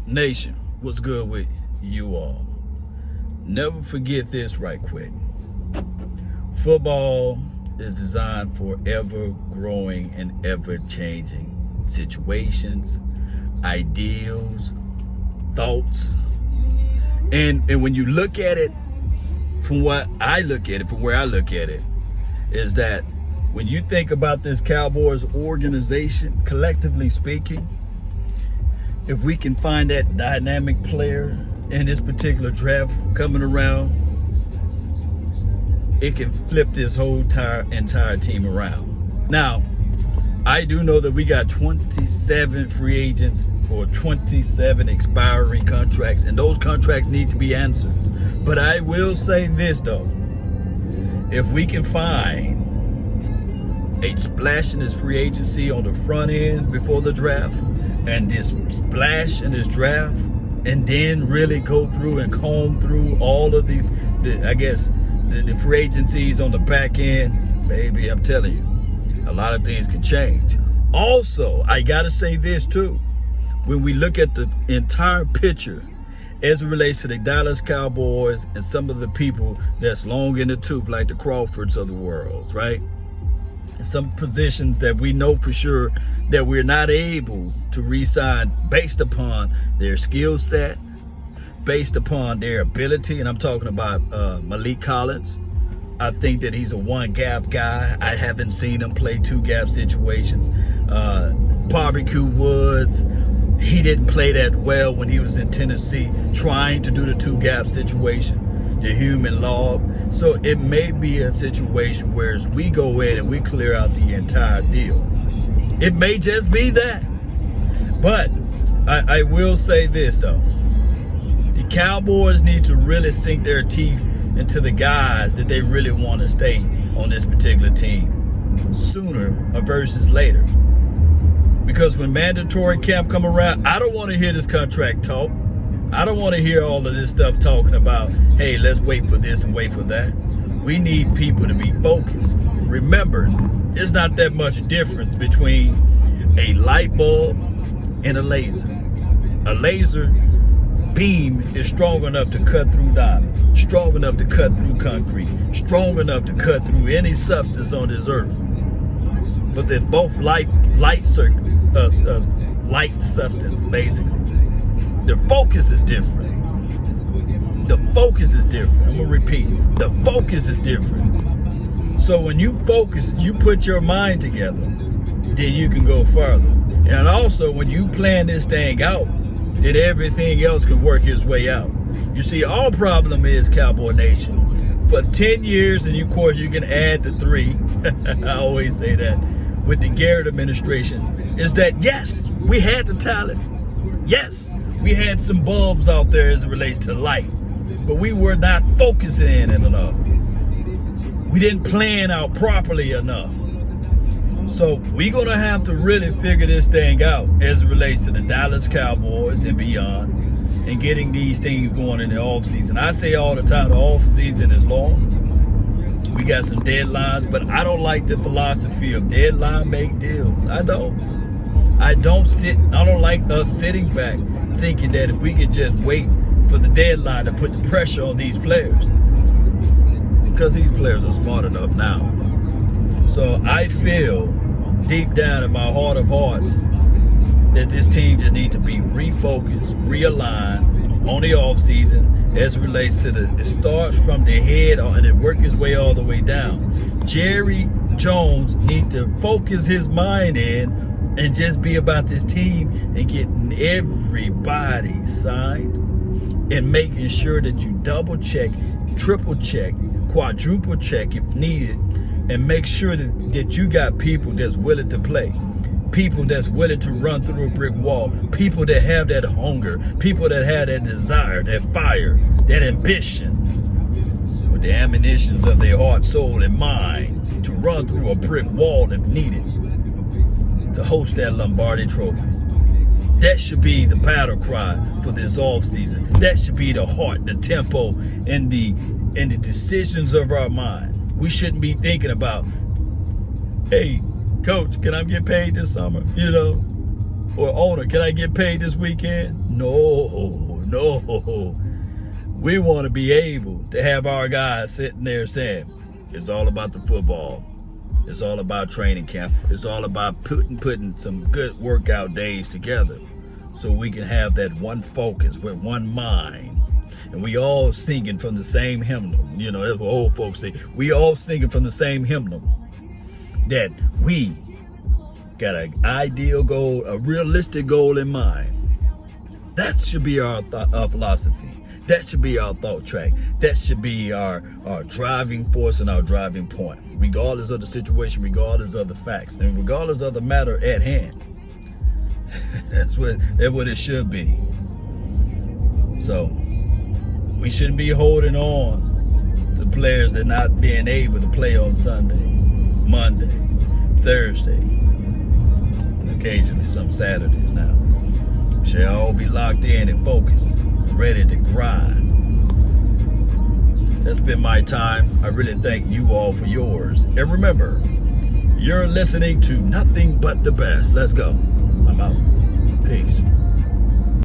Nation, what's good with you all? Never forget this right quick. Football is designed for ever-growing and ever-changing situations, ideals, thoughts. And when you look at it, from where I look at it, is that when you think about this Cowboys organization, collectively speaking, if we can find that dynamic player in this particular draft coming around, it can flip this whole entire team around. Now, I do know that we got 27 free agents or 27 expiring contracts, and those contracts need to be answered. But I will say this though, if we can find a splash in this free agency on the front end before the draft, and this splash in this draft, and then really go through and comb through all of the free agencies on the back end, baby, I'm telling you, a lot of things can change. Also, I gotta say this too, when we look at the entire picture as it relates to the Dallas Cowboys and some of the people that's long in the tooth, like the Crawfords of the world, right? Some positions that we know for sure that we're not able to re-sign based upon their skill set, based upon their ability. And I'm talking about Malik Collins. I think that he's a one-gap guy. I haven't seen him play two-gap situations. Barbecue Woods, he didn't play that well when he was in Tennessee trying to do the two-gap situation, the human log. So it may be a situation where as we go in and we clear out the entire deal, it may just be that. But I will say this though, the Cowboys need to really sink their teeth into the guys that they really want to stay on this particular team sooner versus later. Because when mandatory camp come around, I don't want to hear this contract talk. I don't want to hear all of this stuff talking about, hey, let's wait for this and wait for that. We need people to be focused. Remember, there's not that much difference between a light bulb and a laser. A laser beam is strong enough to cut through diamond, strong enough to cut through concrete, strong enough to cut through any substance on this earth. But they're both light substance, basically. The focus is different. The focus is different. I'm gonna repeat. The focus is different. So when you focus, you put your mind together, then you can go further. And also when you plan this thing out, then everything else can work its way out. You see, our problem is, Cowboy Nation, for 10 years, and of course you can add the 3, I always say that, with the Garrett administration, is that yes, we had the talent. Yes, we had some bulbs out there as it relates to light, but we were not focusing in enough. We didn't plan out properly enough. So we're going to have to really figure this thing out as it relates to the Dallas Cowboys and beyond, and getting these things going in the offseason. I say all the time, the offseason is long. We got some deadlines, but I don't like the philosophy of deadline make deals. I don't like us sitting back thinking that if we could just wait for the deadline to put the pressure on these players, because these players are smart enough now. So I feel deep down in my heart of hearts that this team just needs to be refocused, realigned on the offseason as it relates to it starts from the head and it works its way all the way down. Jerry Jones needs to focus his mind in and just be about this team and getting everybody signed and making sure that you double check, triple check, quadruple check if needed, and make sure that you got people that's willing to play, people that's willing to run through a brick wall, people that have that hunger, people that have that desire, that fire, that ambition, with the ammunitions of their heart, soul, and mind to run through a brick wall if needed, to host that Lombardi Trophy. That should be the battle cry for this offseason. That should be the heart, the tempo, and the decisions of our mind. We shouldn't be thinking about, hey, coach, can I get paid this summer? You know, Or owner, can I get paid this weekend? No. We want to be able to have our guys sitting there saying, it's all about the football. It's all about training camp. It's all about putting some good workout days together so we can have that one focus with one mind. And we all singing from the same hymnal. You know, that's what old folks say. We all singing from the same hymnal. That we got an ideal goal, a realistic goal in mind. That should be our philosophy. That should be our thought track. That should be our driving force and our driving point, regardless of the situation, regardless of the facts, and regardless of the matter at hand. That's what it should be. So we shouldn't be holding on to players that not being able to play on Sunday, Monday, Thursday, and occasionally some Saturdays now. We should all be locked in and focused, ready to grind. That's been my time. I really thank you all for yours. And remember, you're listening to nothing but the best. Let's go. I'm out. Peace.